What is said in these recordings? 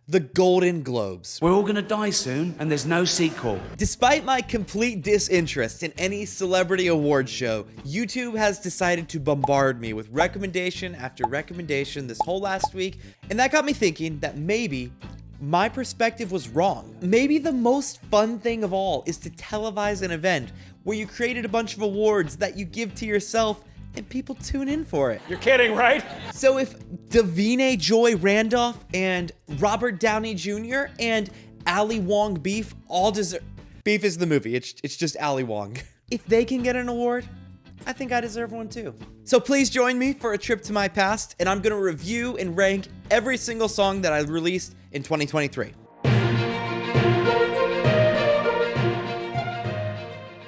the Golden Globes. We're all gonna die soon, and there's no sequel. Despite my complete disinterest in any celebrity award show, YouTube has decided to bombard me with recommendation after recommendation this whole last week, and that got me thinking that maybe my perspective was wrong. Maybe the most fun thing of all is to televise an event where you created a bunch of awards that you give to yourself and people tune in for it. You're kidding, right? So if Davina Joy Randolph and Robert Downey Jr. and Ali Wong Beef all deserve... Beef is the movie, it's just Ali Wong. If they can get an award, I think I deserve one too. So please join me for a trip to my past, and I'm gonna review and rank every single song that I released in 2023.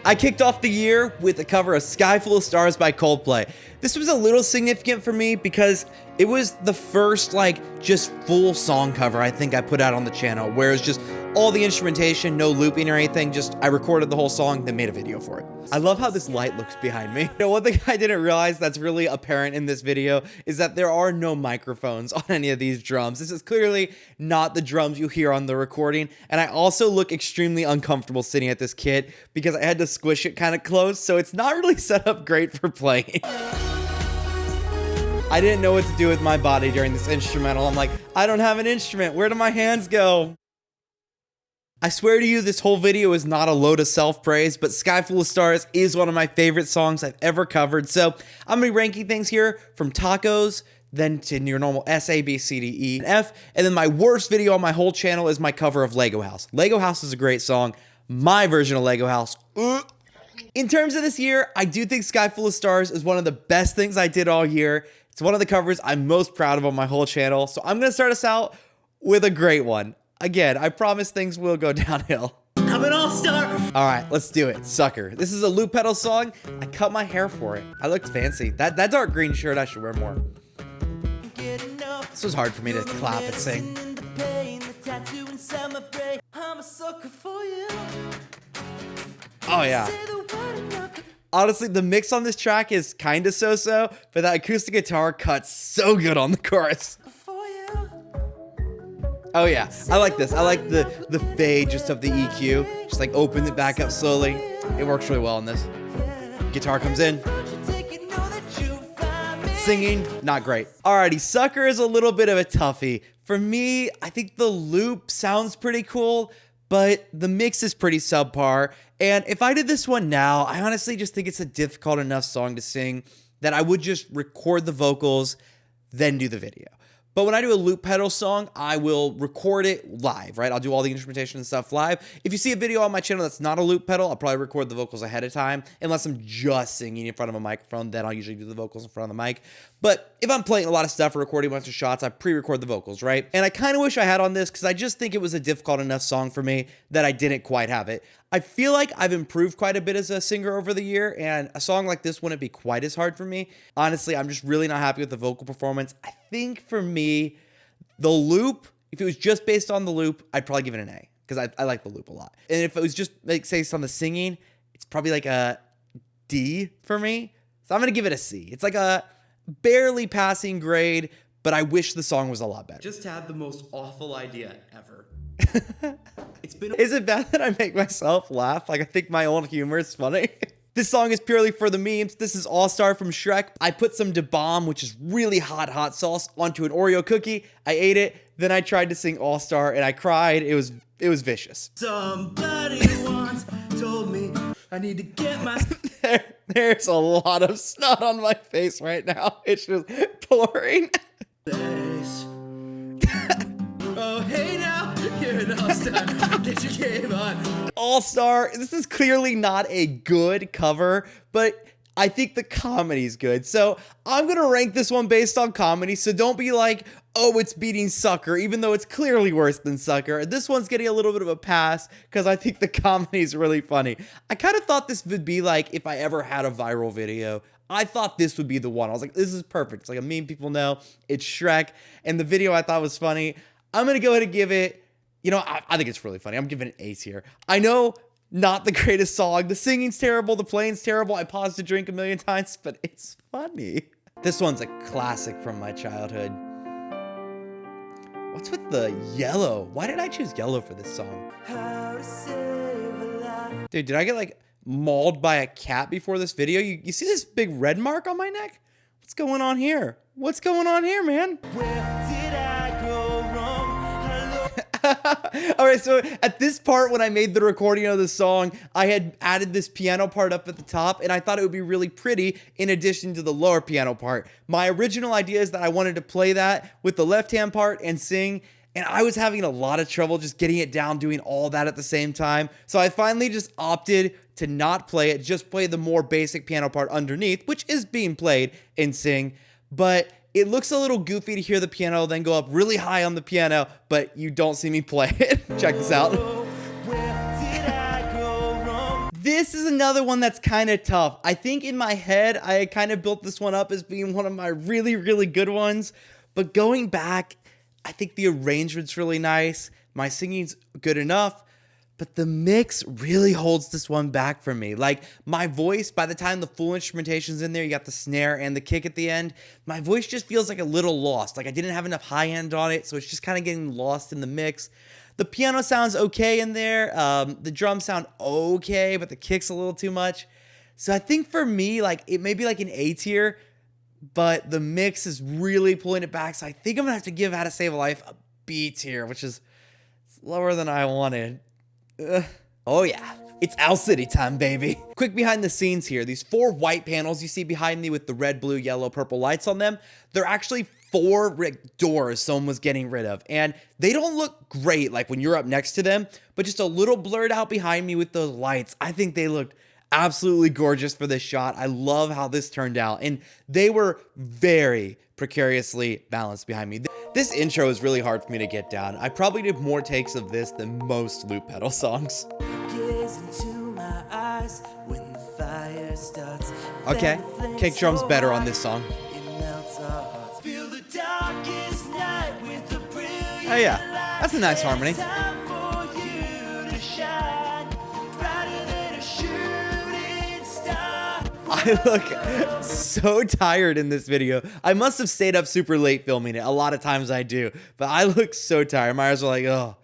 I kicked off the year with a cover of Sky Full of Stars by Coldplay. This was a little significant for me because it was the first just full song cover I think I put out on the channel, where it's just all the instrumentation, no looping or anything, just I recorded the whole song, then made a video for it. I love how this light looks behind me. You know, one thing I didn't realize that's really apparent in this video is that there are no microphones on any of these drums. This is clearly not the drums you hear on the recording, and I also look extremely uncomfortable sitting at this kit because I had to squish it kind of close, so it's not really set up great for playing. I didn't know what to do with my body during this instrumental. I'm like, I don't have an instrument. Where do my hands go? I swear to you, this whole video is not a load of self-praise, but Sky Full of Stars is one of my favorite songs I've ever covered. So I'm gonna be ranking things here from tacos, then to your normal S, A, B, C, D, E, and F. And then my worst video on my whole channel is my cover of Lego House. Lego House is a great song. My version of Lego House. In terms of this year, I do think Sky Full of Stars is one of the best things I did all year. It's one of the covers I'm most proud of on my whole channel. So I'm gonna start us out with a great one. Again, I promise things will go downhill. I'm an all-star. All right, let's do it. Sucker. This is a loop pedal song. I cut my hair for it. I looked fancy. That dark green shirt, I should wear more. This was hard for me to clap and sing. Oh yeah. Honestly, the mix on this track is kind of so-so, but that acoustic guitar cuts so good on the chorus. Oh yeah, I like this. I like the fade just of the EQ. Just like open it back up slowly. It works really well on this. Guitar comes in. Singing, not great. Alrighty, Sucker is a little bit of a toughie. For me, I think the loop sounds pretty cool, but the mix is pretty subpar. And if I did this one now, I honestly just think it's a difficult enough song to sing that I would just record the vocals, then do the video. But when I do a loop pedal song, I will record it live, right? I'll do all the instrumentation and stuff live. If you see a video on my channel that's not a loop pedal, I'll probably record the vocals ahead of time. Unless I'm just singing in front of a microphone, then I'll usually do the vocals in front of the mic. But if I'm playing a lot of stuff or recording a bunch of shots, I pre-record the vocals, right? And I kind of wish I had on this because I just think it was a difficult enough song for me that I didn't quite have it. I feel like I've improved quite a bit as a singer over the year, and a song like this wouldn't be quite as hard for me. Honestly, I'm just really not happy with the vocal performance. I think for me, the loop, if it was just based on the loop, I'd probably give it an A because I like the loop a lot. And if it was just based on the singing, it's probably like a D for me. So I'm going to give it a C. It's like a barely passing grade, but I wish the song was a lot better. Just had the most awful idea ever. Is it bad that I make myself laugh? Like, I think my own humor is funny. This song is purely for the memes. This is All Star from Shrek. I put some Da Bomb, which is really hot sauce, onto an Oreo cookie. I ate it. Then I tried to sing All Star and I cried. It was vicious. Somebody once told me I need to get my... There's a lot of snot on my face right now. It's just pouring. face. Oh, hey now, you're an all-star. Get your game on. All-Star, this is clearly not a good cover, but I think the comedy's good. So I'm going to rank this one based on comedy, so don't be like, oh, it's beating Sucker, even though it's clearly worse than Sucker. This one's getting a little bit of a pass because I think the comedy's really funny. I kind of thought this would be like if I ever had a viral video. I thought this would be the one. I was like, this is perfect. It's like a meme people know. It's Shrek, and the video I thought was funny. I'm going to go ahead and give it, you know, I think it's really funny. I'm giving it an ace here. I know, not the greatest song. The singing's terrible. The playing's terrible. I paused to drink a million times, but it's funny. This one's a classic from my childhood. What's with the yellow? Why did I choose yellow for this song? Dude, did I get like mauled by a cat before this video? You see this big red mark on my neck? What's going on here? What's going on here, man? Where did I go wrong? All right, so at this part when I made the recording of the song, I had added this piano part up at the top, and I thought it would be really pretty in addition to the lower piano part. My original idea is that I wanted to play that with the left-hand part and sing, and I was having a lot of trouble just getting it down, doing all that at the same time. So I finally just opted to not play it, just play the more basic piano part underneath, which is being played, and sing. But it looks a little goofy to hear the piano then go up really high on the piano, but you don't see me play it. Check this out. This is another one that's kind of tough. I think in my head, I kind of built this one up as being one of my really, really good ones. But going back, I think the arrangement's really nice. My singing's good enough. But the mix really holds this one back for me. Like, my voice, by the time the full instrumentation's in there, you got the snare and the kick at the end, my voice just feels like a little lost. Like, I didn't have enough high end on it, so it's just kind of getting lost in the mix. The piano sounds okay in there. The drums sound okay, but the kick's a little too much. So I think for me, like, it may be like an A tier, but the mix is really pulling it back. So I think I'm gonna have to give How to Save a Life a B tier, which is lower than I wanted. Oh yeah, it's Owl City time, baby. Quick behind the scenes here. These 4 white panels you see behind me with the red, blue, yellow, purple lights on them, they're actually 4 doors someone was getting rid of. And they don't look great like when you're up next to them, but just a little blurred out behind me with those lights. I think they looked absolutely gorgeous for this shot. I love how this turned out. And they were very precariously balanced behind me. This intro is really hard for me to get down. I probably did more takes of this than most loop pedal songs. Okay, kick drum's better on this song. Oh yeah, that's a nice harmony. I look so tired in this video. I must have stayed up super late filming it. A lot of times I do, but I look so tired. My eyes are like, oh,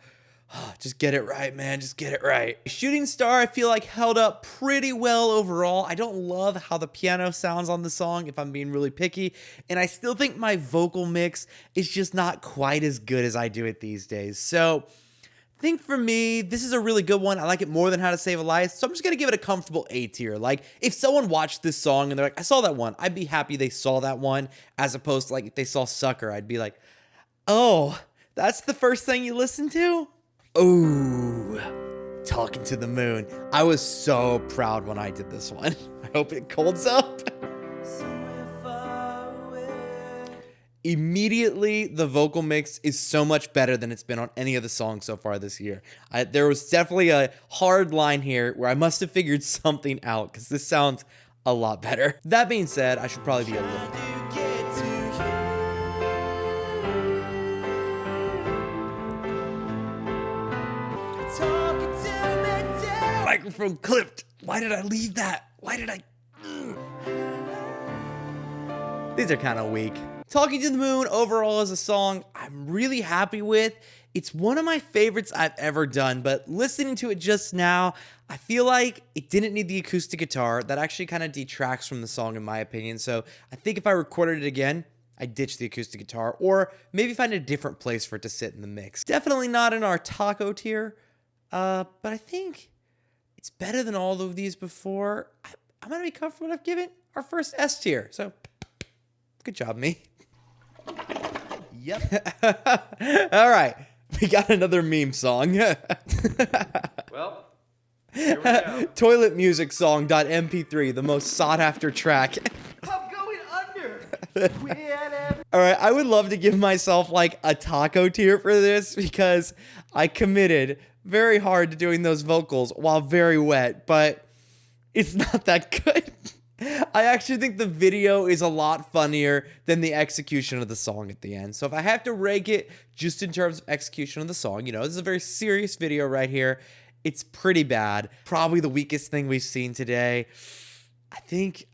just get it right, man. Just get it right. Shooting Star, I feel like held up pretty well overall. I don't love how the piano sounds on the song, if I'm being really picky. And I still think my vocal mix is just not quite as good as I do it these days. So I think for me, this is a really good one. I like it more than How to Save a Life. So I'm just going to give it a comfortable A tier. Like, if someone watched this song and they're like, I saw that one, I'd be happy they saw that one, as opposed to like if they saw Sucker, I'd be like, oh, that's the first thing you listened to? Ooh, Talking to the Moon. I was so proud when I did this one. I hope it holds up. Immediately, the vocal mix is so much better than it's been on any of the songs so far this year. There was definitely a hard line here where I must have figured something out because this sounds a lot better. That being said, I should probably be a little... Microphone clipped. Why did I leave that? Why did I... These are kind of weak. Talking to the Moon overall as a song, I'm really happy with. It's one of my favorites I've ever done, but listening to it just now, I feel like it didn't need the acoustic guitar. That actually kind of detracts from the song in my opinion. So I think if I recorded it again, I'd ditch the acoustic guitar or maybe find a different place for it to sit in the mix. Definitely not in our taco tier, but I think it's better than all of these before. I'm gonna be comfortable enough giving our first S tier. So good job, me. Yep. All right. We got another meme song. Well, here we go. Toilet music song.mp3, the most sought after track. I'm going under. All right. I would love to give myself like a taco tier for this because I committed very hard to doing those vocals while very wet, but it's not that good. I actually think the video is a lot funnier than the execution of the song at the end. So if I have to rank it just in terms of execution of the song, you know, this is a very serious video right here. It's pretty bad. Probably the weakest thing we've seen today. I think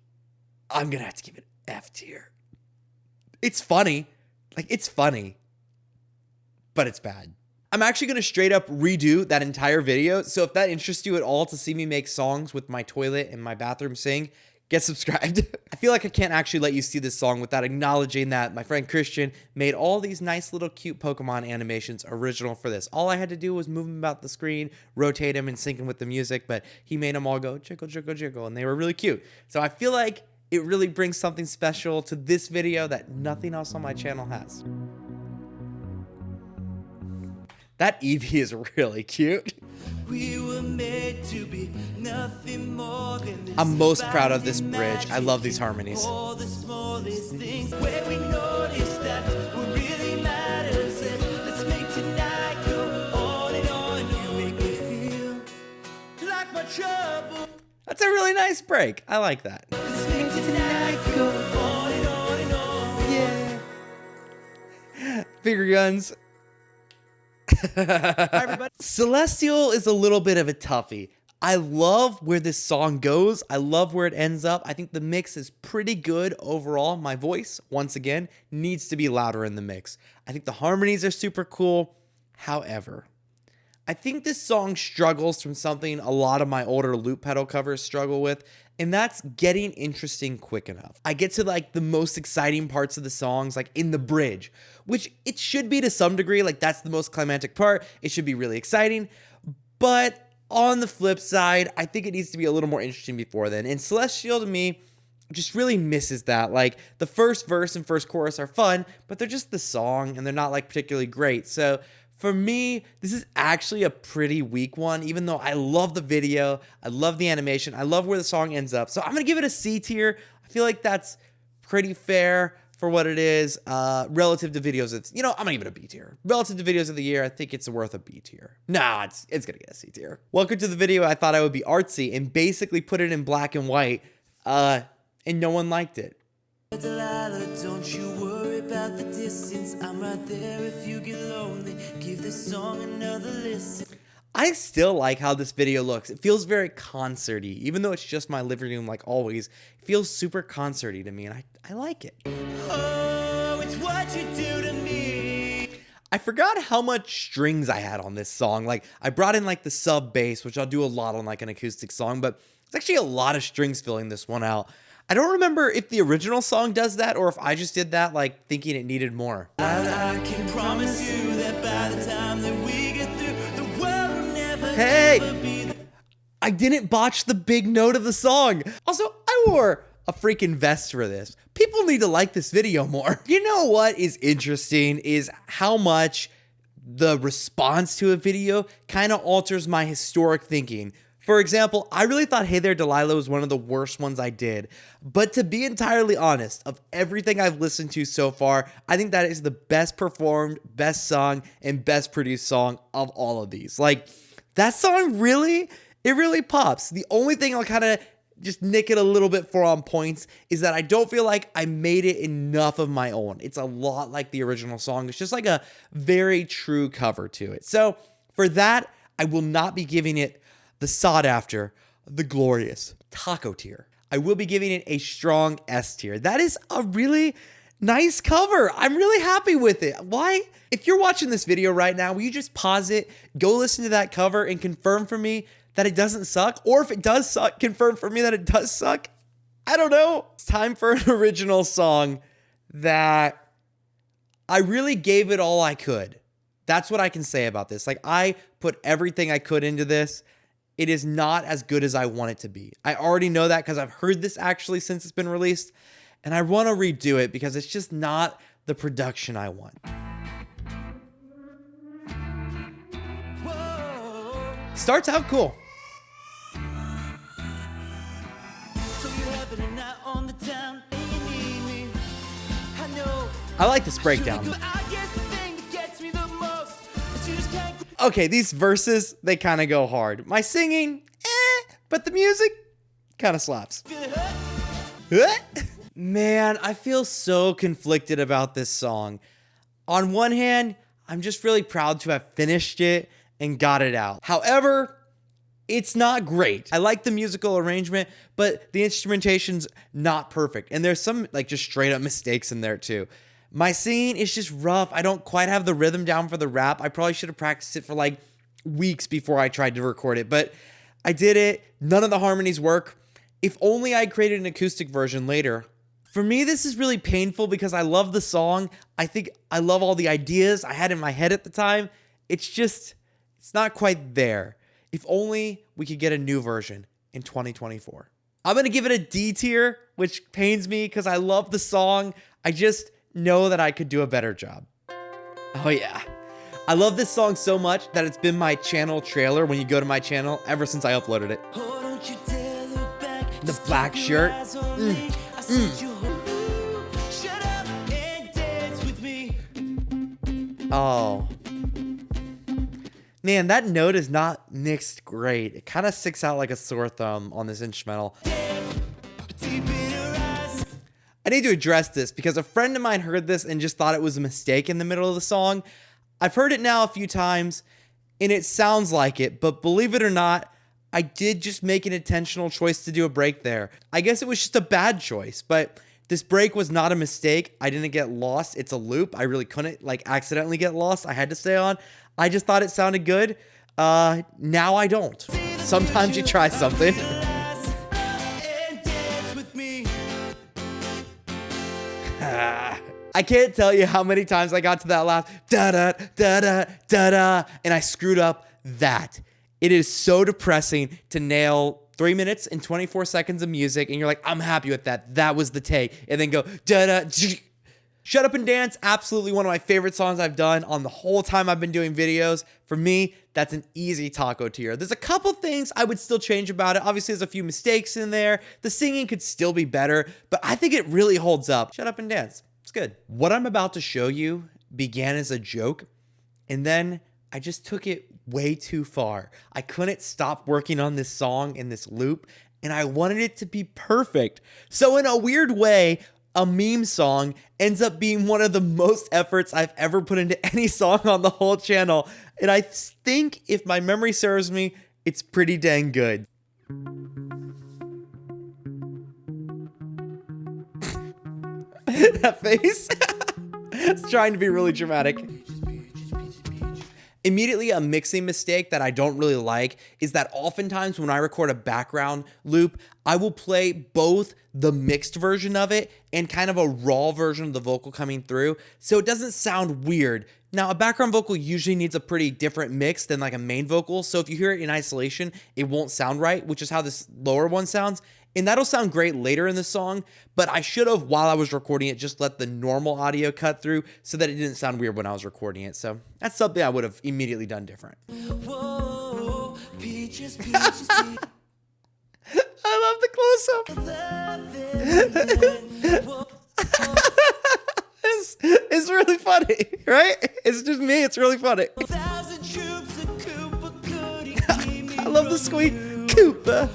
I'm going to have to give it F tier. It's funny. Like, it's funny. but it's bad. I'm actually going to straight up redo that entire video. So if that interests you at all to see me make songs with my toilet and my bathroom sing, get subscribed. I feel like I can't actually let you see this song without acknowledging that my friend Christian made all these nice little cute Pokemon animations original for this. All I had to do was move him about the screen, rotate him, and sync him with the music, but he made them all go jiggle, jiggle, jiggle, and they were really cute. So I feel like it really brings something special to this video that nothing else on my channel has. That Eevee is really cute. We were made to be nothing more than this. I'm most proud of this bridge. I love these harmonies. All the smallest things where we notice that what really matters. And let's make tonight go on and on. You make me feel like my trouble. That's a really nice break. I like that. Let's make tonight go on and on and on. Yeah. Finger guns. Hi, everybody. Celestial is a little bit of a toughie. I love where this song goes. I love where it ends up. I think the mix is pretty good overall. My voice, once again, needs to be louder in the mix. I think the harmonies are super cool. However, I think this song struggles from something a lot of my older loop pedal covers struggle with, and that's getting interesting quick enough. I get to like the most exciting parts of the songs, like in the bridge, which it should be to some degree, like that's the most climactic part. It should be really exciting, but on the flip side, I think it needs to be a little more interesting before then. And Celestial to me just really misses that. Like the first verse and first chorus are fun, but they're just the song and they're not like particularly great. So for me, this is actually a pretty weak one, even though I love the video, I love the animation, I love where the song ends up. So I'm gonna give it a C tier. I feel like that's pretty fair for what it is relative to videos. I'm gonna give it a B tier. Relative to videos of the year, I think it's worth a B tier. Nah, it's gonna get a C tier. Welcome to the video. I thought I would be artsy and basically put it in black and white, and no one liked it. Delilah, don't you worry about the distance. I'm right there if you get lonely. Give this song another listen. I still like how this video looks. It feels very concert-y. Even though it's just my living room like always, it feels super concert-y to me, and I like it. Oh, it's what you do to me. I forgot how much strings I had on this song. Like, I brought in like the sub bass, which I'll do a lot on like an acoustic song, but it's actually a lot of strings filling this one out. I don't remember if the original song does that or if I just did that like thinking it needed more. I can promise you that by the time that we get through, the world will never ever be the... I didn't botch the big note of the song. Also, I wore a freaking vest for this. People need to like this video more. You know what is interesting is how much the response to a video kind of alters my historic thinking. For example, I really thought Hey There Delilah was one of the worst ones I did. But to be entirely honest, of everything I've listened to so far, I think that is the best performed, best sung, and best produced song of all of these. Like, that song really pops. The only thing I'll kind of just nick it a little bit for on points is that I don't feel like I made it enough of my own. It's a lot like the original song. It's just like a very true cover to it. So for that, I will not be giving it the sought after, the glorious taco tier. I will be giving it a strong S tier. That is a really nice cover. I'm really happy with it. Why? If you're watching this video right now, will you just pause it, go listen to that cover and confirm for me that it doesn't suck? Or if it does suck, confirm for me that it does suck? I don't know. It's time for an original song that I really gave it all I could. That's what I can say about this. Like, I put everything I could into this. It is not as good as I want it to be. I already know that because I've heard this actually since it's been released, and I want to redo it because it's just not the production I want. Whoa. Starts out cool. So you're having a night on the town and you need me. I know. I like this breakdown. I guess the thing that gets me the most is you just can't... Okay, these verses, they kind of go hard. My singing, but the music kind of slaps. Man, I feel so conflicted about this song. On one hand, I'm just really proud to have finished it and got it out. However, it's not great. I like the musical arrangement, but the instrumentation's not perfect. And there's some like just straight up mistakes in there too. My singing is just rough. I don't quite have the rhythm down for the rap. I probably should have practiced it for like weeks before I tried to record it, but I did it. None of the harmonies work. If only I created an acoustic version later. For me, this is really painful because I love the song. I think I love all the ideas I had in my head at the time. It's not quite there. If only we could get a new version in 2024. I'm going to give it a D tier, which pains me because I love the song. I just know that I could do a better job. Oh yeah. I love this song so much that it's been my channel trailer when you go to my channel ever since I uploaded it. Oh, don't you dare look back. The black shirt. Shut up and dance with me. Oh. Man, that note is not mixed great. It kind of sticks out like a sore thumb on this instrumental. Deep in her eyes. I need to address this because a friend of mine heard this and just thought it was a mistake in the middle of the song. I've heard it now a few times and it sounds like it, but believe it or not, I did just make an intentional choice to do a break there. I guess it was just a bad choice, but this break was not a mistake. I didn't get lost. It's a loop. I really couldn't like accidentally get lost. I had to stay on. I just thought it sounded good. Now I don't. Sometimes you try something. And dance with me. I can't tell you how many times I got to that last da-da, da-da, da-da, and I screwed up that. It is so depressing to nail 3 minutes and 24 seconds of music, and you're like, I'm happy with that. That was the take. And then go da-da, Shut Up and Dance, absolutely one of my favorite songs I've done on the whole time I've been doing videos. For me, that's an easy taco tier. There's a couple things I would still change about it. Obviously, there's a few mistakes in there. The singing could still be better, but I think it really holds up. Shut Up and Dance. It's good. What I'm about to show you began as a joke, and then I just took it way too far. I couldn't stop working on this song in this loop, and I wanted it to be perfect. So in a weird way, a meme song ends up being one of the most efforts I've ever put into any song on the whole channel. And I think, if my memory serves me, it's pretty dang good. That face. It's trying to be really dramatic. Immediately, a mixing mistake that I don't really like is that oftentimes when I record a background loop, I will play both the mixed version of it and kind of a raw version of the vocal coming through, so it doesn't sound weird. Now, a background vocal usually needs a pretty different mix than like a main vocal, so if you hear it in isolation, it won't sound right, which is how this lower one sounds. And that'll sound great later in the song, but I should have, while I was recording it, just let the normal audio cut through so that it didn't sound weird when I was recording it. So that's something I would have immediately done different. Whoa, peaches, peaches, peaches. I love the close-up. It's really funny, right? It's just me. It's really funny. Thousand troops of Cooper couldn't keep me I love the from squeak. you. Cooper.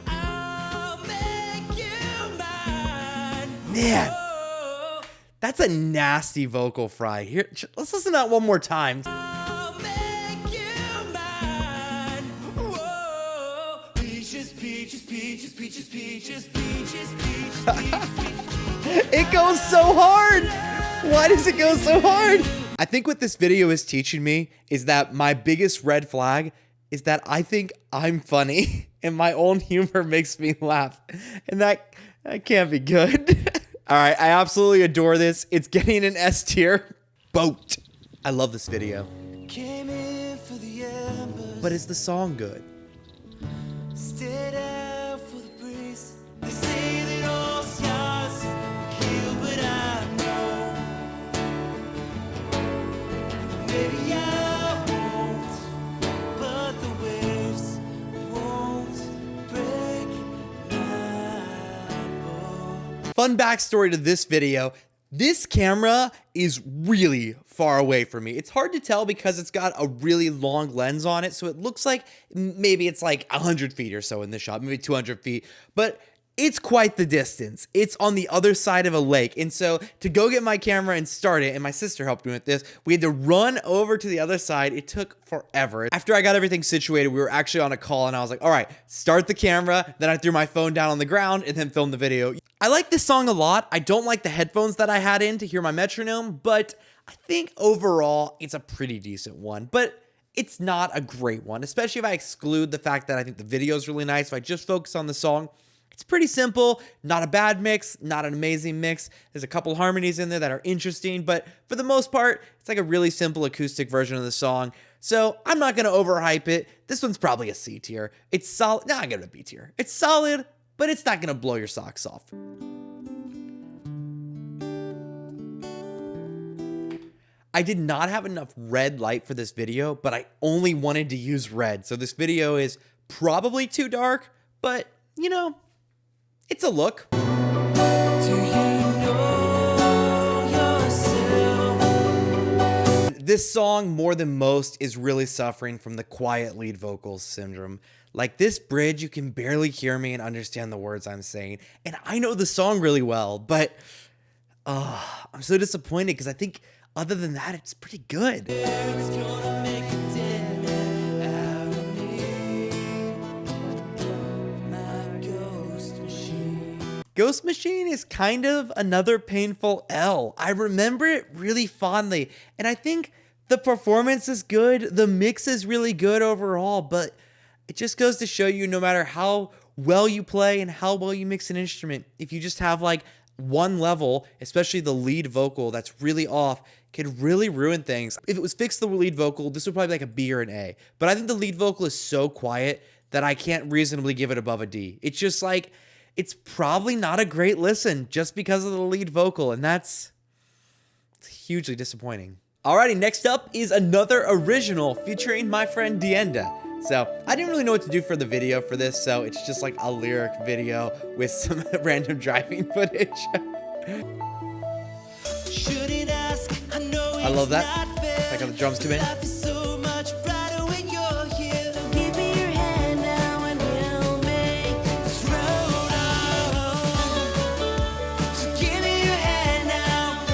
I'll make you mine. Man, Whoa, that's a nasty vocal, Fray. Here, let's listen to that one more time. I'll make you mine. Whoa, peaches, peaches, peaches, peaches, peaches, peaches, peaches, peaches. It goes so hard. Why does it go so hard? I think what this video is teaching me is that my biggest red flag is that I think I'm funny and my own humor makes me laugh. And that can't be good. All right, I absolutely adore this. It's getting an S tier. Boat. I love this video. Came in for the embers, But is the song good? stayed out for the breeze. They say that all scars heal, but I know maybe I won't, but the waves won't break my boat. Fun backstory to this video. This camera is really far away from me. It's hard to tell because it's got a really long lens on it, so it looks like maybe it's like 100 feet or so in this shot, maybe 200 feet. But it's quite the distance. It's on the other side of a lake. And so to go get my camera and start it, and my sister helped me with this, we had to run over to the other side. It took forever. After I got everything situated, we were actually on a call and I was like, all right, start the camera. Then I threw my phone down on the ground and then filmed the video. I like this song a lot. I don't like the headphones that I had in to hear my metronome, but I think overall it's a pretty decent one. But it's not a great one, especially if I exclude the fact that I think the video is really nice. If I just focus on the song, it's pretty simple, not a bad mix, not an amazing mix. There's a couple harmonies in there that are interesting, but for the most part, it's like a really simple acoustic version of the song. So I'm not going to overhype it. This one's probably a C tier. It's solid. Nah, I give it a B tier. It's solid, but it's not going to blow your socks off. I did not have enough red light for this video, but I only wanted to use red. So this video is probably too dark, but you know, it's a look. Do you know yourself? This song, more than most, is really suffering from the quiet lead vocals syndrome. Like this bridge, you can barely hear me and understand the words I'm saying. And I know the song really well, but I'm so disappointed because I think other than that, it's pretty good. It's gonna make a dead man out of me. My ghost machine. Ghost Machine is kind of another painful L. I remember it really fondly, and I think the performance is good, the mix is really good overall, but it just goes to show you no matter how well you play and how well you mix an instrument, if you just have like one level, especially the lead vocal that's really off, could really ruin things. If it was fixed the lead vocal, this would probably be like a B or an A. But I think the lead vocal is so quiet that I can't reasonably give it above a D. It's just like, it's probably not a great listen just because of the lead vocal, and that's hugely disappointing. Alrighty, next up is another original featuring my friend Delilah. So I didn't really know what to do for the video for this, so it's just like a lyric video with some random driving footage. Shouldn't ask, I know I love that. it's not fair. Like how the drums come in. Life is so much brighter when you're here. Give me your hand now and we'll make this road our home. So give me your hand now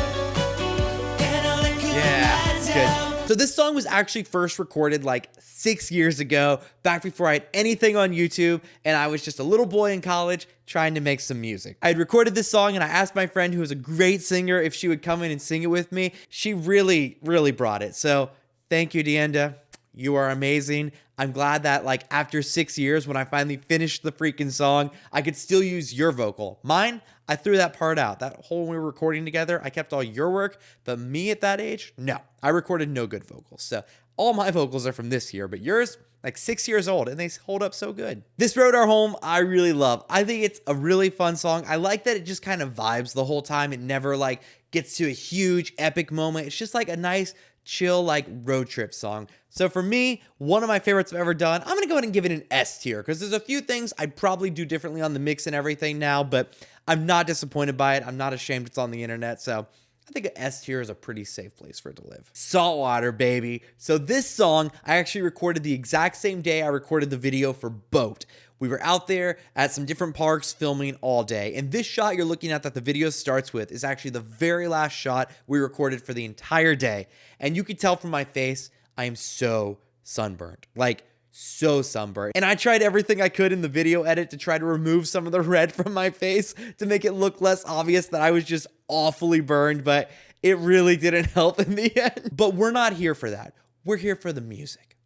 and I'll let you Yeah, it's down. good. So this song was actually first recorded like 6 years ago, back before I had anything on YouTube, and I was just a little boy in college trying to make some music. I had recorded this song and I asked my friend, who was a great singer, if she would come in and sing it with me. She really, really brought it. So thank you, Delilah. You are amazing. I'm glad that like after 6 years, when I finally finished the freaking song, I could still use your vocal. Mine, I threw that part out. That whole when we were recording together, I kept all your work, but me at that age, no. I recorded no good vocals. So all my vocals are from this year, but yours, like 6 years old, and they hold up so good. This Road Our Home, I really love. I think it's a really fun song. I like that it just kind of vibes the whole time. It never like gets to a huge epic moment. It's just like a nice, chill, like road trip song. So for me, one of my favorites I've ever done. I'm gonna go ahead and give it an S tier because there's a few things I'd probably do differently on the mix and everything now, but I'm not disappointed by it. I'm not ashamed it's on the internet, so I think an S tier is a pretty safe place for it to live. Saltwater, baby. So this song, I actually recorded the exact same day I recorded the video for Boat. We were out there at some different parks filming all day. And this shot you're looking at that the video starts with is actually the very last shot we recorded for the entire day. And you could tell from my face, I am so sunburned. Like, so sunburned. And I tried everything I could in the video edit to try to remove some of the red from my face to make it look less obvious that I was just awfully burned, but it really didn't help in the end. But we're not here for that. We're here for the music.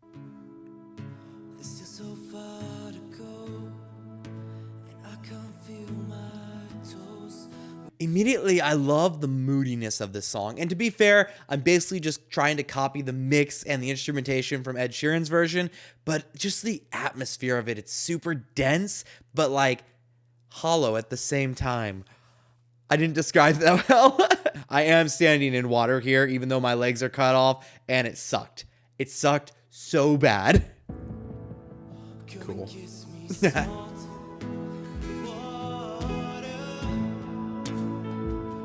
There's still so far to go, and I can't feel my toes. Immediately, I love the moodiness of this song. And to be fair, I'm basically just trying to copy the mix and the instrumentation from Ed Sheeran's version, but just the atmosphere of it, it's super dense, but like hollow at the same time. I didn't describe that well. I am standing in water here, even though my legs are cut off, and it sucked. It sucked so bad. Cool. Kiss me salt water.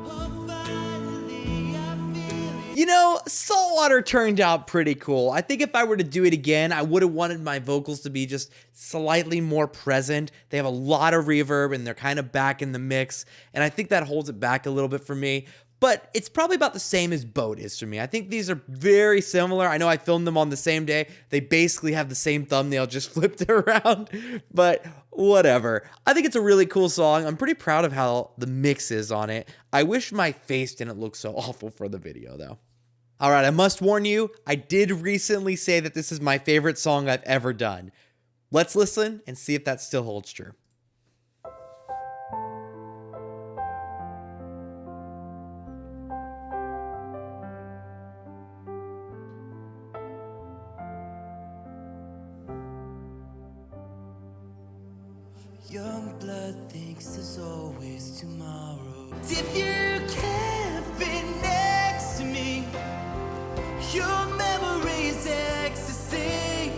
Oh, finally I feel You know, Saltwater turned out pretty cool. I think if I were to do it again, I would have wanted my vocals to be just slightly more present. They have a lot of reverb and they're kind of back in the mix, and I think that holds it back a little bit for me. But it's probably about the same as Boat is for me. I think these are very similar. I know I filmed them on the same day. They basically have the same thumbnail, just flipped it around. But whatever. I think it's a really cool song. I'm pretty proud of how the mix is on it. I wish my face didn't look so awful for the video, though. All right, I must warn you, I did recently say that this is my favorite song I've ever done. Let's listen and see if that still holds true. Young blood thinks there's always tomorrow. If you can't be next to me, your memory's ecstasy.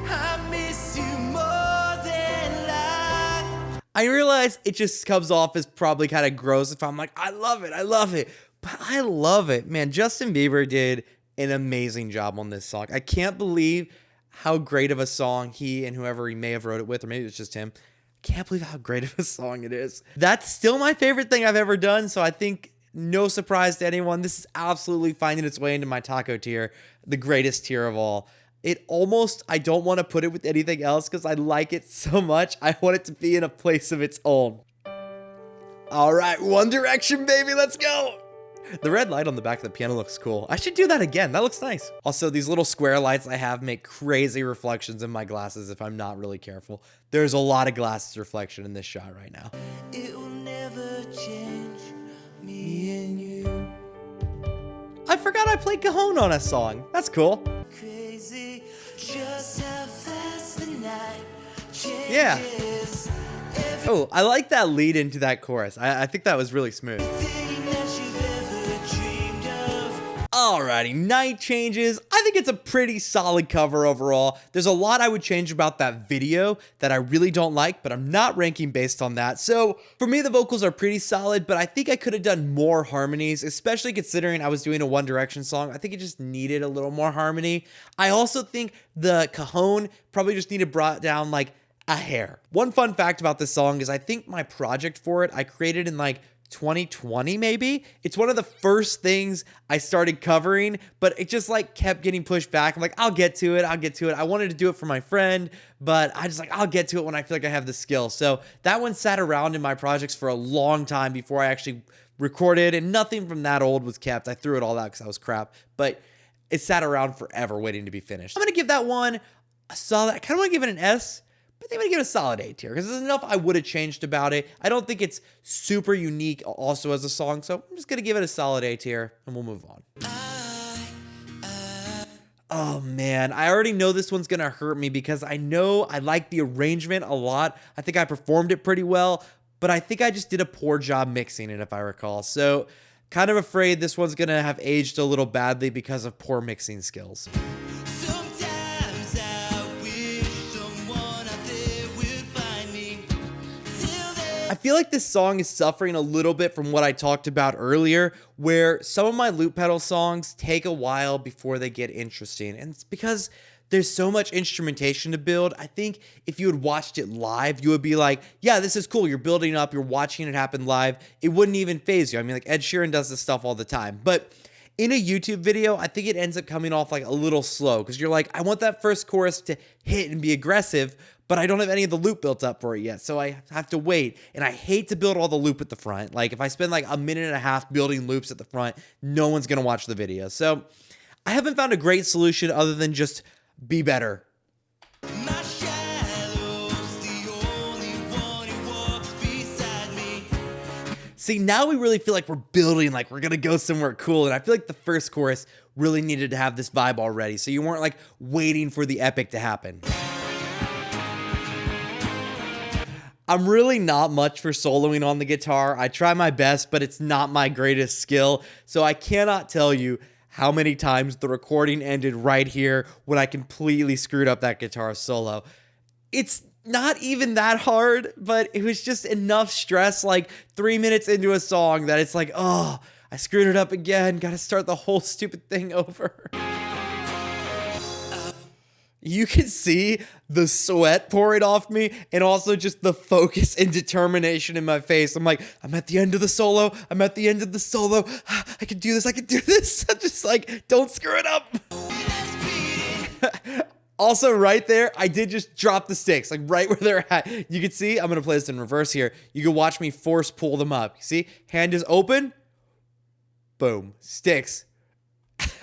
I miss you more than life. I realize it just comes off as probably kind of gross if I'm like, I love it. But I love it. Man, Justin Bieber did an amazing job on this song. I can't believe how great of a song he and whoever he may have wrote it with, or maybe it's just him. Can't believe how great of a song it is. That's still my favorite thing I've ever done, so I think no surprise to anyone, this is absolutely finding its way into my taco tier, the greatest tier of all. It almost, I don't want to put it with anything else because I like it so much. I want it to be in a place of its own. All right, One Direction, baby, let's go. The red light on the back of the piano looks cool. I should do that again. That looks nice. Also, these little square lights I have make crazy reflections in my glasses if I'm not really careful. There's a lot of glasses reflection in this shot right now. It will never change me and you. I forgot I played Cajon on a song. That's cool. Crazy, just how fast the night changes. Yeah. Oh, I like that lead into that chorus. I think that was really smooth. Everything that you've ever dreamed of. Alrighty, Night Changes. I think it's a pretty solid cover overall. There's a lot I would change about that video that I really don't like, but I'm not ranking based on that. So for me, the vocals are pretty solid, but I think I could have done more harmonies, especially considering I was doing a One Direction song. I think it just needed a little more harmony. I also think the Cajon probably just needed brought down like a hair. One fun fact about this song is I think my project for it, I created in like 2020 maybe. It's one of the first things I started covering, but it just like kept getting pushed back. I'm like, I'll get to it. I wanted to do it for my friend, but I just like, I'll get to it when I feel like I have the skill. So that one sat around in my projects for a long time before I actually recorded, and nothing from that old was kept. I threw it all out because I was crap, but it sat around forever waiting to be finished. I'm going to give that one a solid, I kind of want to give it an S. I think I'm going to give it a solid A tier because there's enough I would have changed about it. I don't think it's super unique also as a song, so I'm just going to give it a solid A tier and we'll move on. Oh man, I already know this one's going to hurt me because I know I like the arrangement a lot. I think I performed it pretty well, but I think I just did a poor job mixing it if I recall. So kind of afraid this one's going to have aged a little badly because of poor mixing skills. Sometimes I wish someone out there would find me. Till then, I feel like this song is suffering a little bit from what I talked about earlier, where some of my loop pedal songs take a while before they get interesting. And it's because there's so much instrumentation to build. I think if you had watched it live, you would be like, yeah, this is cool. You're building up, you're watching it happen live. It wouldn't even faze you. I mean, like Ed Sheeran does this stuff all the time. But in a YouTube video, I think it ends up coming off like a little slow because you're like, I want that first chorus to hit and be aggressive, but I don't have any of the loop built up for it yet. So I have to wait. And I hate to build all the loop at the front. Like if I spend like a minute and a half building loops at the front, no one's going to watch the video. So I haven't found a great solution other than just be better. my shadow's the only one who walks beside me. See, now we really feel like we're building, like we're going to go somewhere cool. And I feel like the first chorus really needed to have this vibe already. So you weren't like waiting for the epic to happen. I'm really not much for soloing on the guitar. I try my best, but it's not my greatest skill. So I cannot tell you how many times the recording ended right here when I completely screwed up that guitar solo. It's not even that hard, but it was just enough stress like 3 minutes into a song that it's like, oh, I screwed it up again. Gotta start the whole stupid thing over. You can see the sweat pouring off me and also just the focus and determination in my face. I'm like, I'm at the end of the solo. I'm at the end of the solo. I can do this. I can do this. I'm just like, don't screw it up. Also, right there, I did just drop the sticks, like right where they're at. You can see, I'm going to play this in reverse here. You can watch me force pull them up. See, hand is open. Boom, sticks.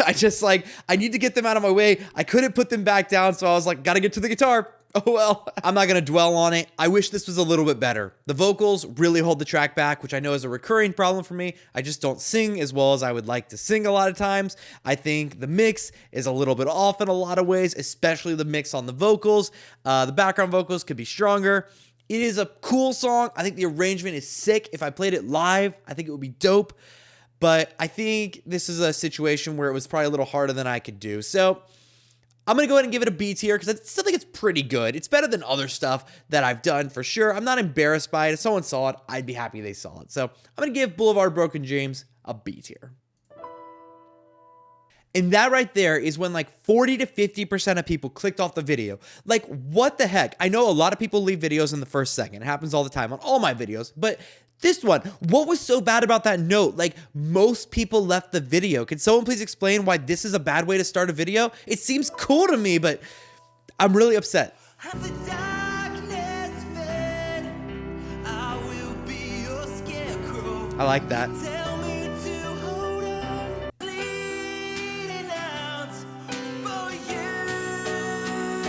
I just like, I need to get them out of my way. I couldn't put them back down, so I was like, gotta get to the guitar. Oh well. I'm not gonna dwell on it. I wish this was a little bit better. The vocals really hold the track back, which I know is a recurring problem for me. I just don't sing as well as I would like to sing a lot of times. I think the mix is a little bit off in a lot of ways, especially the mix on the vocals. The background vocals could be stronger. It is a cool song. I think the arrangement is sick. If I played it live, I think it would be dope. But I think this is a situation where it was probably a little harder than I could do. So I'm going to go ahead and give it a B tier because I still think it's pretty good. It's better than other stuff that I've done for sure. I'm not embarrassed by it. If someone saw it, I'd be happy they saw it. So I'm going to give Boulevard Broken Dreams a B tier. And that right there is when like 40 to 50% of people clicked off the video. Like, what the heck? I know a lot of people leave videos in the first second. It happens all the time on all my videos. But this one, what was so bad about that note? Like, most people left the video. Can someone please explain why this is a bad way to start a video? It seems cool to me, but I'm really upset. Have the darkness fed? I will be your scarecrow. I like that. Tell me to hold on, bleeding out for you.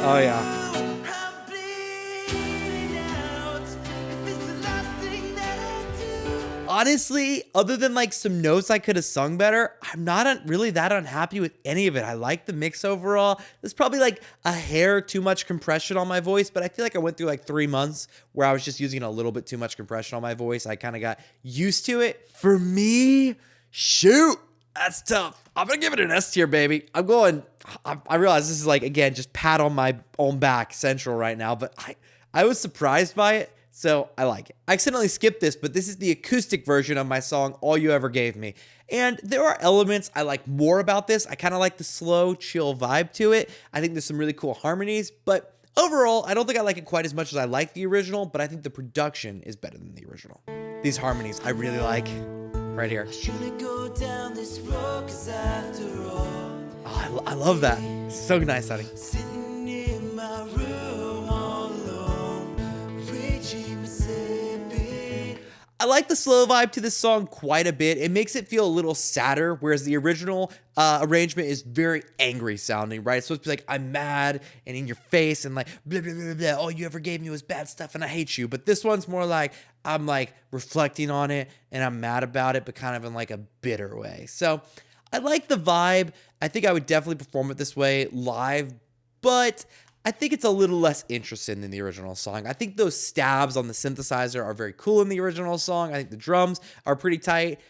Oh, yeah. I'm bleeding out. If it's the last thing that I do. Honestly, other than like some notes I could have sung better, I'm not really that unhappy with any of it. I like the mix overall. There's probably like a hair too much compression on my voice, but I feel like I went through like 3 months where I was just using a little bit too much compression on my voice. I kind of got used to it. For me, shoot, that's tough. I'm going to give it an S tier, baby. I realize this is like, again, just pat on my own back central right now, but I was surprised by it. So I like it. I accidentally skipped this, but this is the acoustic version of my song, All You Ever Gave Me. And there are elements I like more about this. I kind of like the slow, chill vibe to it. I think there's some really cool harmonies, but overall, I don't think I like it quite as much as I like the original, but I think the production is better than the original. These harmonies I really like right here. Shouldn't go down this road, 'cause after all, Oh, I love that. So nice, honey. sitting in my room all alone, reaching Mississippi. I like the slow vibe to this song quite a bit. It makes it feel a little sadder, whereas the original arrangement is very angry sounding, right? It's supposed to be like, I'm mad and in your face and like, blah, blah, blah, blah. All you ever gave me was bad stuff and I hate you. But this one's more like, I'm like reflecting on it and I'm mad about it, but kind of in like a bitter way. So I like the vibe. I think I would definitely perform it this way live, but I think it's a little less interesting than the original song. I think those stabs on the synthesizer are very cool in the original song. I think the drums are pretty tight.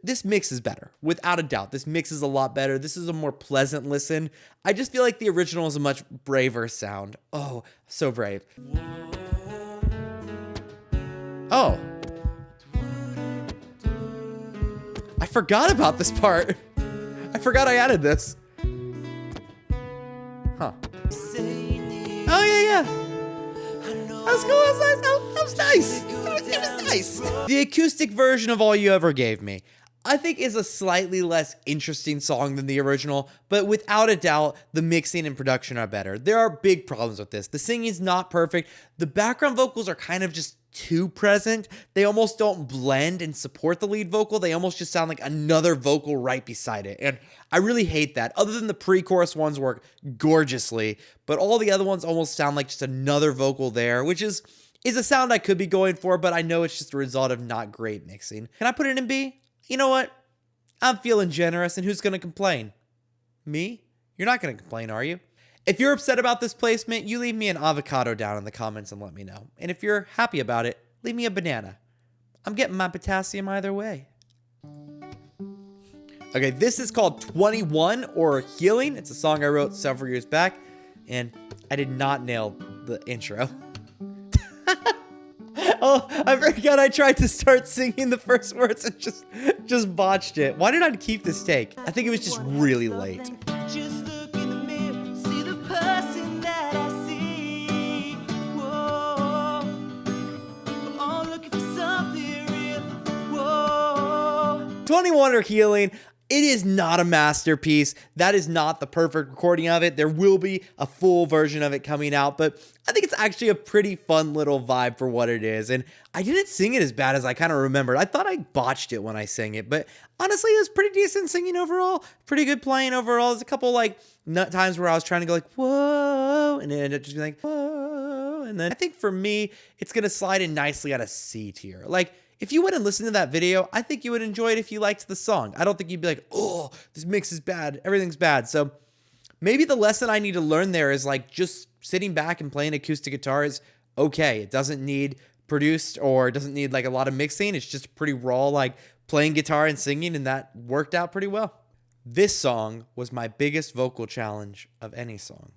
This mix is better, without a doubt. This mix is a lot better. This is a more pleasant listen. I just feel like the original is a much braver sound. Oh, so brave. Oh. I forgot about this part. I forgot I added this. Huh. Oh, yeah. That was cool. That was nice. It was nice. The acoustic version of All You Ever Gave Me, I think, is a slightly less interesting song than the original, but without a doubt, the mixing and production are better. There are big problems with this. The singing is not perfect. The background vocals are kind of just too present. They almost don't blend and support the lead vocal. They almost just sound like another vocal right beside it. And I really hate that. Other than the pre-chorus ones work gorgeously, but all the other ones almost sound like just another vocal there, which is a sound I could be going for, but I know it's just a result of not great mixing. Can I put it in B? You know what? I'm feeling generous, and who's going to complain? Me? You're not going to complain, are you? If you're upset about this placement, you leave me an avocado down in the comments and let me know. And if you're happy about it, leave me a banana. I'm getting my potassium either way. Okay, this is called 21 or Healing. It's a song I wrote several years back, and I did not nail the intro. Oh, I forgot I tried to start singing the first words and just botched it. Why did I keep this take? I think it was just really late. Just look in the mirror, see the person that I see. Whoa, I'm all looking for something real. Whoa. 21 are healing. It is not a masterpiece. That is not the perfect recording of it. There will be a full version of it coming out, but I think it's actually a pretty fun little vibe for what it is. And I didn't sing it as bad as I kind of remembered. I thought I botched it when I sang it, but honestly, it was pretty decent singing overall. Pretty good playing overall. There's a couple like nut times where I was trying to go like, whoa, and it ended up just being like, whoa. And then I think for me, it's going to slide in nicely at a C tier. Like, if you went and listened to that video, I think you would enjoy it if you liked the song. I don't think you'd be like, oh, this mix is bad. Everything's bad. So maybe the lesson I need to learn there is like just sitting back and playing acoustic guitar is okay. It doesn't need produced or it doesn't need like a lot of mixing. It's just pretty raw, like playing guitar and singing, and that worked out pretty well. This song was my biggest vocal challenge of any song.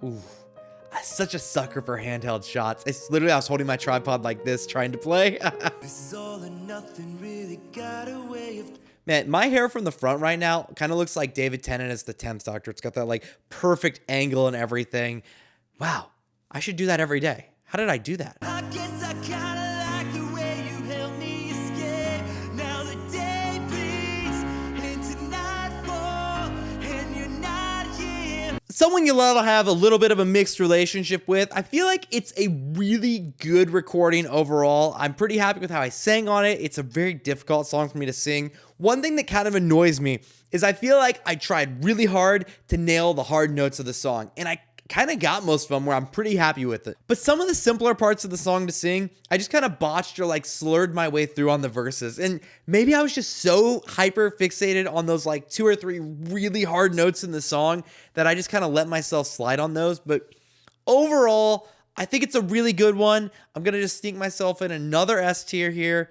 Ooh. I'm such a sucker for handheld shots. It's literally, I was holding my tripod like this trying to play. This is all or nothing, really got a way of. Man, my hair from the front right now kind of looks like David Tennant as the 10th Doctor. It's got that like perfect angle and everything. Wow, I should do that every day. How did I do that? I guess I kinda like the way you help me escape. Now the day bleeds into nightfall, and you're not here. Someone you love to have a little bit of a mixed relationship with. I feel like it's a really good recording overall. I'm pretty happy with how I sang on it. It's a very difficult song for me to sing. One thing that kind of annoys me is I feel like I tried really hard to nail the hard notes of the song, and I kind of got most of them where I'm pretty happy with it. But some of the simpler parts of the song to sing, I just kind of botched or like slurred my way through on the verses. And maybe I was just so hyper fixated on those like 2 or 3 really hard notes in the song that I just kind of let myself slide on those. But overall, I think it's a really good one. I'm going to just sneak myself in another S tier here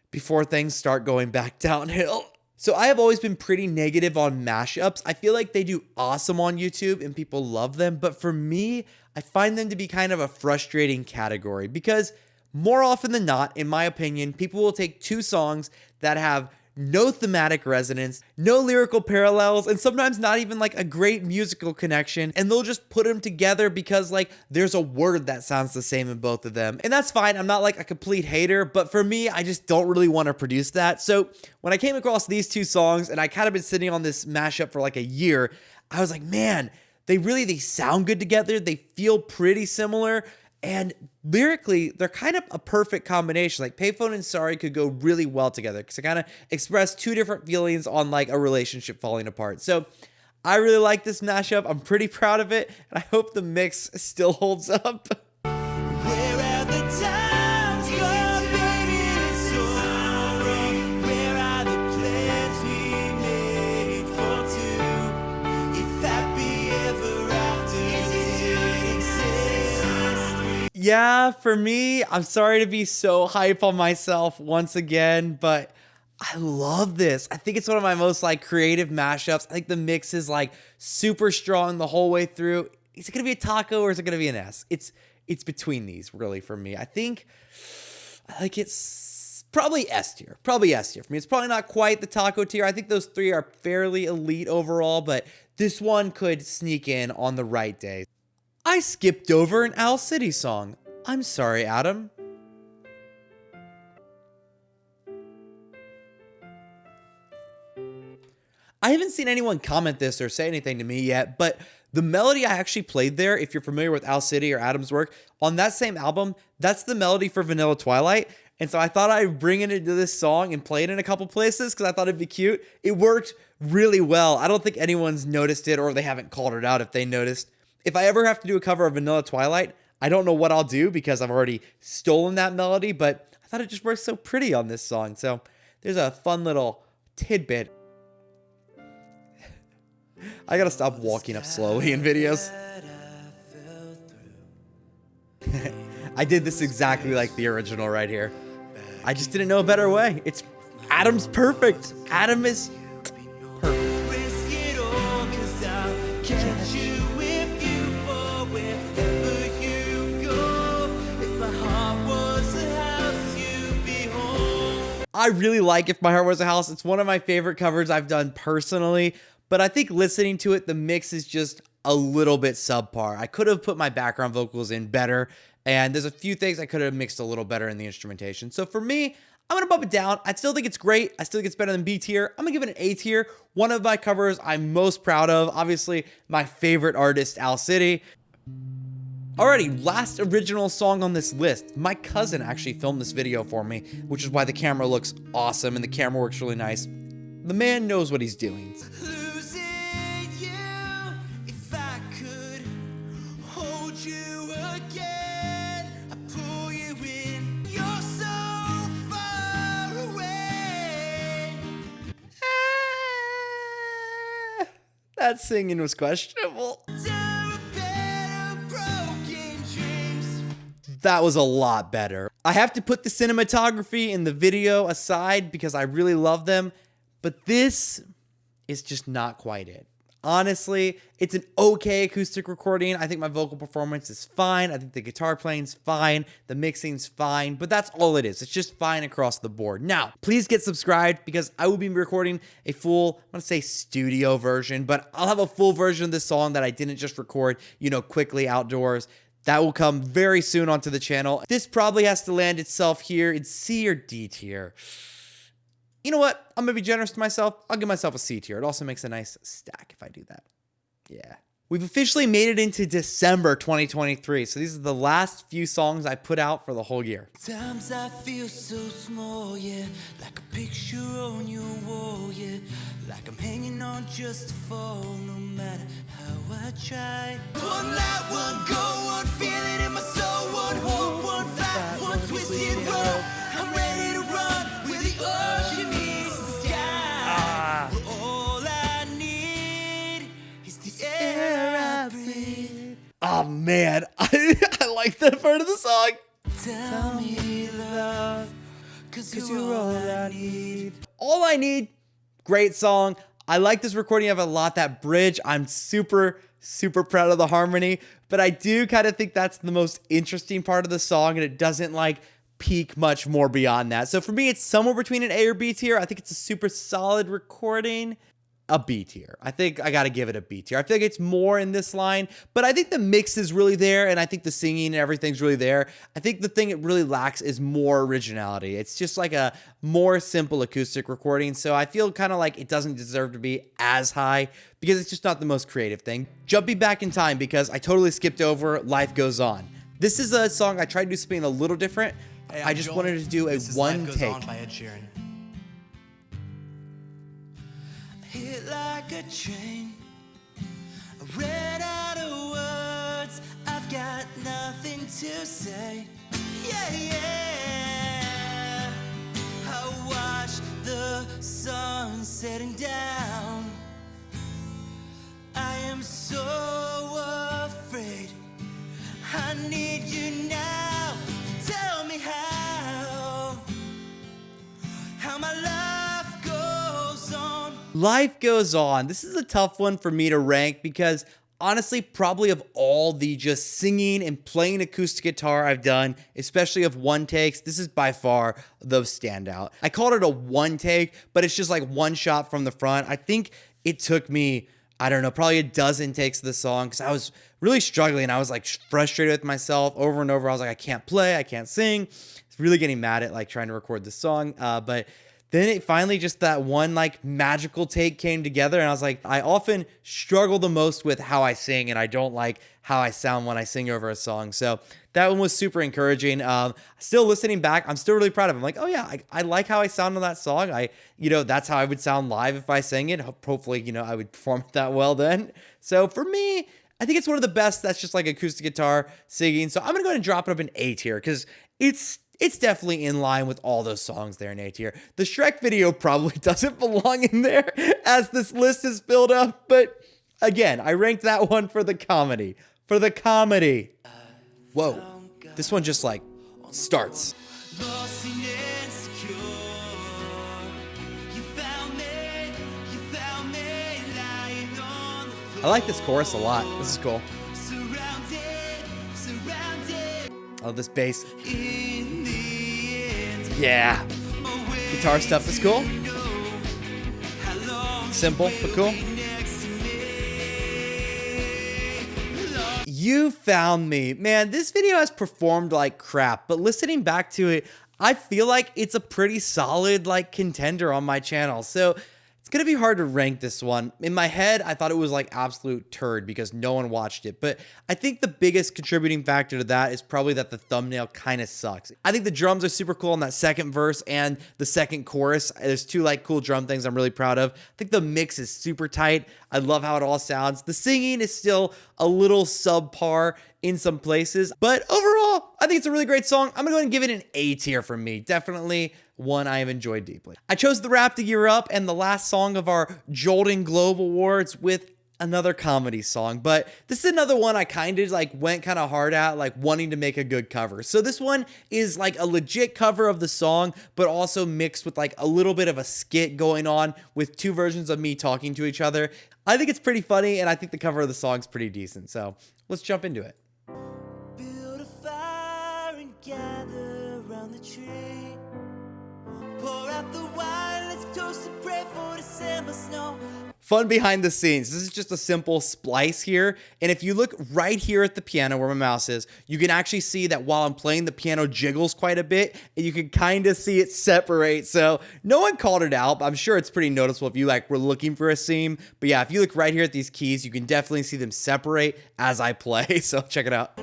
before things start going back downhill. So I have always been pretty negative on mashups. I feel like they do awesome on YouTube and people love them. But for me, I find them to be kind of a frustrating category because more often than not, in my opinion, people will take 2 songs that have no thematic resonance, no lyrical parallels, and sometimes not even like a great musical connection, and they'll just put them together because like there's a word that sounds the same in both of them. And that's fine. I'm not like a complete hater, but for me, I just don't really want to produce that. So when I came across these 2 songs and I kind of been sitting on this mashup for like a year, I was like, man, they sound good together. They feel pretty similar. And lyrically, they're kind of a perfect combination. Like Payphone and Sorry could go really well together because it kind of express 2 different feelings on like a relationship falling apart. So I really like this mashup. I'm pretty proud of it. And I hope the mix still holds up. Where are the times gone, baby, in sorrow? Where are the plans we made for 2? If happy ever after didn't exist. Yeah, for me, I'm sorry to be so hype on myself once again, but I love this. I think it's one of my most like creative mashups. I think the mix is like super strong the whole way through. Is it going to be a taco or is it going to be an S? It's between these really for me. I think like it's probably S tier. Probably S tier for me. It's probably not quite the taco tier. I think those 3 are fairly elite overall, but this one could sneak in on the right day. I skipped over an Owl City song. I'm sorry, Adam. I haven't seen anyone comment this or say anything to me yet, but the melody I actually played there, if you're familiar with Owl City or Adam's work, on that same album, that's the melody for Vanilla Twilight. And so I thought I'd bring it into this song and play it in a couple places because I thought it'd be cute. It worked really well. I don't think anyone's noticed it or they haven't called it out if they noticed. If I ever have to do a cover of Vanilla Twilight, I don't know what I'll do because I've already stolen that melody, but I thought it just worked so pretty on this song. So there's a fun little tidbit. I gotta stop walking up slowly in videos. I did this exactly like the original right here. I just didn't know a better way. Adam's perfect. Adam is perfect. Risk it all, 'cause I'll catch you if you fall wherever I really like If My Heart Was a House. It's one of my favorite covers I've done personally, but I think listening to it, the mix is just a little bit subpar. I could have put my background vocals in better, and there's a few things I could have mixed a little better in the instrumentation. So for me, I'm going to bump it down. I still think it's great. I still think it's better than B tier. I'm going to give it an A tier. One of my covers I'm most proud of. Obviously, my favorite artist, Owl City. Alrighty, last original song on this list. My cousin actually filmed this video for me, which is why the camera looks awesome and the camera works really nice. The man knows what he's doing. Losing you, if I could hold you again, I'd pull you in. You're so far away. That singing was questionable. That was a lot better. I have to put the cinematography and the video aside because I really love them, but this is just not quite it. Honestly, it's an okay acoustic recording. I think my vocal performance is fine. I think the guitar playing's fine. The mixing's fine, but that's all it is. It's just fine across the board. Now, please get subscribed because I will be recording a full, I want to say studio version, but I'll have a full version of this song that I didn't just record, quickly outdoors. That will come very soon onto the channel. This probably has to land itself here in C or D tier. You know what? I'm going to be generous to myself. I'll give myself a C tier. It also makes a nice stack if I do that. Yeah. We've officially made it into December 2023. So these are the last few songs I put out for the whole year. Times I feel so small, yeah, like a picture on your wall, yeah, like I'm hanging on just to fall, no matter how I try. One light, one go, one feeling in my soul, one hope, one fight, one twisted road. I'm ready to run where the ocean meets the sky. Where all I need is the air I breathe. Oh man, I like that part of the song. Tell me love, 'cause you're all I need. All I Need, great song. I like this recording of a lot. That bridge, I'm super proud of the harmony, but I do kind of think that's the most interesting part of the song, and it doesn't peak much more beyond that. So for me, it's somewhere between an A or B tier. I think it's a super solid recording. A B tier. I think I got to give it a B tier. I feel like it's more in this line, but I think the mix is really there, and I think the singing and everything's really there. I think the thing it really lacks is more originality. It's just like a more simple acoustic recording, so I feel kind of like it doesn't deserve to be as high because it's just not the most creative thing. Jumping back in time because I totally skipped over Life Goes On. This is a song I tried to do something a little different. Hey, I just wanted to do a one Life Goes take. On by Sheeran. Hit like a train, I ran out of words, I've got nothing to say. Yeah, yeah. I watch the sun setting down. I am so afraid. I need you now. Tell me how my life goes on. Life Goes On. This is a tough one for me to rank because honestly, probably of all the just singing and playing acoustic guitar I've done, especially of one takes, this is by far the standout. I called it a one take, but it's just like one shot from the front. I think it took me, I don't know, probably a dozen takes of the song because I was really struggling. I was frustrated with myself over and over. I was like, I can't play, I can't sing. It's really getting mad at trying to record the song. But then it finally just that one magical take came together, and I was like, I often struggle the most with how I sing, and I don't like how I sound when I sing over a song. So that one was super encouraging. Still listening back, I'm still really proud of it. I'm like, oh yeah, I like how I sound on that song. That's how I would sound live if I sang it. Hopefully, I would perform it that well then. So for me, I think it's one of the best that's just acoustic guitar singing. So I'm gonna go ahead and drop it up in A tier because it's definitely in line with all those songs there in A tier. The Shrek video probably doesn't belong in there as this list is filled up, but again, I ranked that one for the comedy. Whoa, this one just starts. Lost and insecure. You found me lying on the floor. I like this chorus a lot. This is cool. Surrounded. Oh, this bass. In the end, Yeah. away Guitar stuff is cool. Simple, but cool. You Found Me. Man, this video has performed like crap, but listening back to it, I feel like it's a pretty solid like contender on my channel. So it's gonna be hard to rank this one. In my head, I thought it was like absolute turd because no one watched it. But I think the biggest contributing factor to that is probably that the thumbnail kind of sucks. I think the drums are super cool in that second verse and the second chorus. There's two like cool drum things I'm really proud of. I think the mix is super tight. I love how it all sounds. The singing is still a little subpar in some places, but overall, I think it's a really great song. I'm gonna go ahead and give it an A tier from me. Definitely one I have enjoyed deeply. I chose the rap to gear up and the last song of our Jolting Globe Awards with another comedy song, but this is another one I kind of like went kind of hard at, like wanting to make a good cover. So this one is like a legit cover of the song, but also mixed with like a little bit of a skit going on with two versions of me talking to each other. I think it's pretty funny, and I think the cover of the song is pretty decent. So let's jump into it. Build a fire and gather around the tree. Pour out the wine, let's toast and pray for December snow. Fun behind the scenes. This is just a simple splice here. And if you look right here at the piano where my mouse is, you can actually see that while I'm playing, the piano jiggles quite a bit and you can kind of see it separate. So no one called it out, but I'm sure it's pretty noticeable if you like were looking for a seam. But yeah, if you look right here at these keys, you can definitely see them separate as I play. So check it out.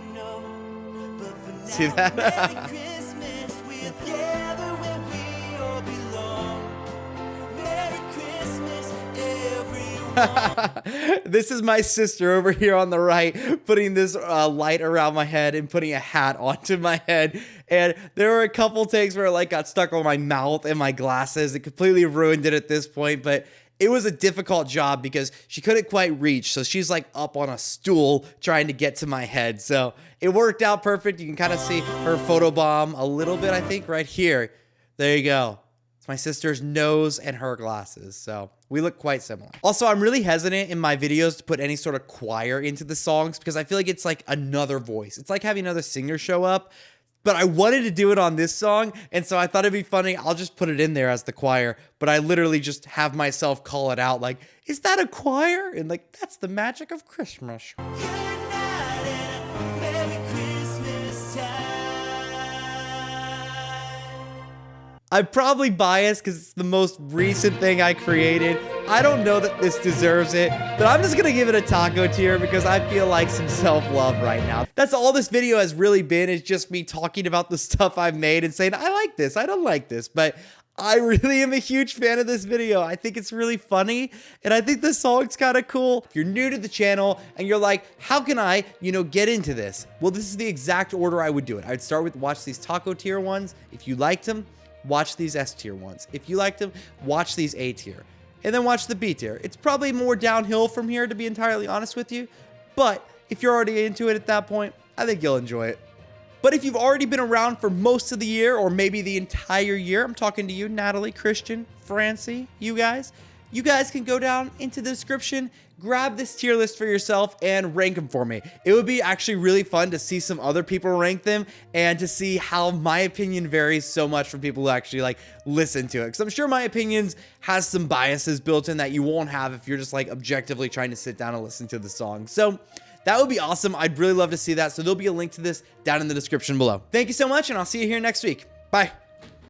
See that? Merry Christmas, we're together where we all belong. Merry Christmas, everyone. This is my sister over here on the right, putting this light around my head and putting a hat onto my head. And there were a couple takes where it like got stuck on my mouth and my glasses. It completely ruined it at this point, but it was a difficult job because she couldn't quite reach. So she's like up on a stool trying to get to my head. So it worked out perfect. You can kind of see her photobomb a little bit, I think, right here. There you go. It's my sister's nose and her glasses. So we look quite similar. Also, I'm really hesitant in my videos to put any sort of choir into the songs because I feel like it's like another voice. It's like having another singer show up. But I wanted to do it on this song, and so I thought it'd be funny. I'll just put it in there as the choir, but I literally just have myself call it out like, is that a choir? And like, that's the magic of Christmas. Good night and Merry Christmas time. I'm probably biased because it's the most recent thing I created. I don't know that this deserves it, but I'm just gonna give it a taco tier because I feel like some self-love right now. That's all this video has really been, is just me talking about the stuff I've made and saying, I like this, I don't like this, but I really am a huge fan of this video. I think it's really funny, and I think the song's kind of cool. If you're new to the channel and you're like, how can I, get into this? Well, this is the exact order I would do it. I'd start with watch these taco tier ones. If you liked them, watch these S tier ones. If you liked them, watch these A tier. And then watch the B tier. It's probably more downhill from here, to be entirely honest with you. But if you're already into it at that point, I think you'll enjoy it. But if you've already been around for most of the year, or maybe the entire year, I'm talking to you, Natalie, Christian, Francie, you guys can go down into the description, grab this tier list for yourself, and rank them for me. It would be actually really fun to see some other people rank them and to see how my opinion varies so much from people who actually like listen to it. Because I'm sure my opinions has some biases built in that you won't have if you're just like objectively trying to sit down and listen to the song. So that would be awesome. I'd really love to see that. So there'll be a link to this down in the description below. Thank you so much, and I'll see you here next week. Bye.